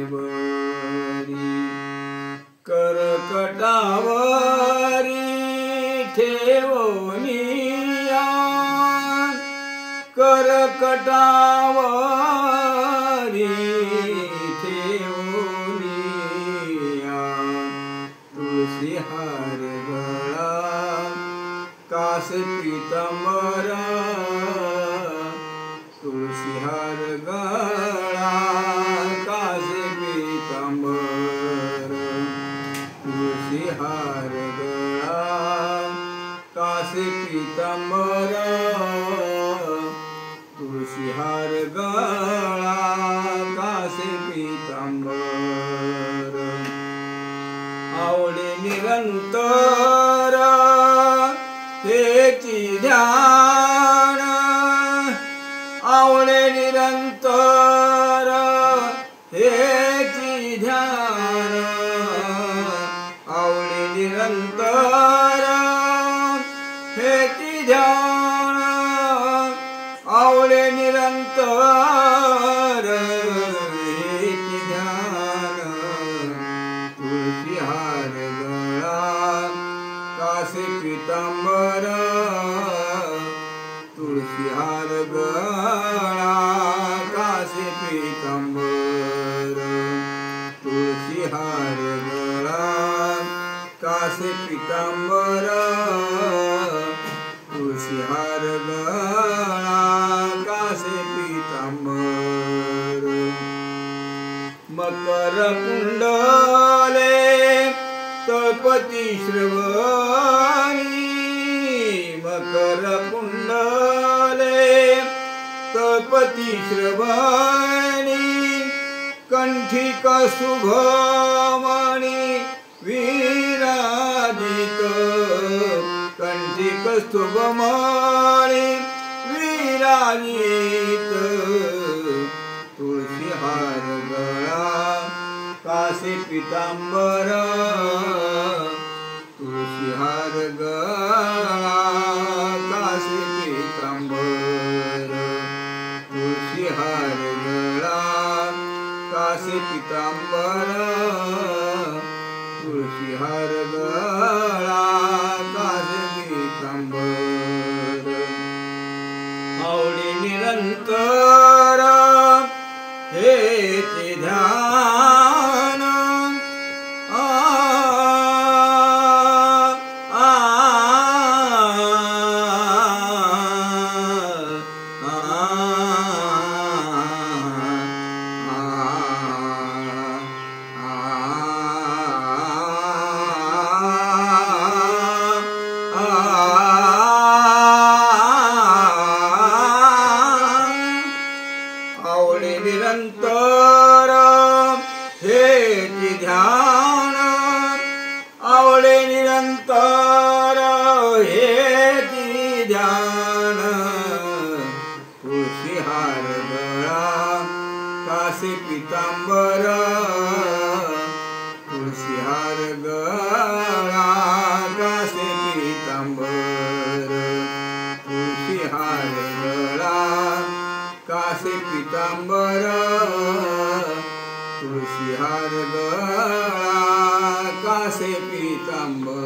बरी करकटावरी ठेवनिया करकटावरी ठेवनिया तुळशी हार गळा कास पीतांबर तुळशी हार गळा कास पीतांबर तुळशी हार गळा कास पीतांबर तुळशी हार गळा कास पीतांबर आवडे निरंतर हेची ध्यान आवडे निरंतर हेची ध्यान आवडे निरंतर हेची ध्यान आवडे निरंतर हेची ध्यान तुळशी हार गळा कासे पीतांबर तुळशी हार गळा कासे पीतांबर तुळशी हार गळा कासे पीतांबर तुळशी हार गळा कासे पीतांबर मकर कुंडले तळपती श्रवणी मकर कुंडले तळपती श्रवणी कंठी कस्तुभमणी विराजित कंठी कस्तुभमणी विराजित तुळशी हार गळा कासे पीतांबर तुळशी हार गळा कासे पीतांबर तुळशी हार गळा कासे पीतांबर तुळशी हार गळा कासे पीतांबर आवडे निरंतर हेचे ध्यान आवडे निरंतर हेची ध्यान आवडे निरंतर हेची ध्यान तुळशी हार गळा कासे पीतांबर तुळशी हार गळा कासे पीतांबर तुळशी हार गळा कासे पीतांबर तुळशी हार गळा कासे पीतांबर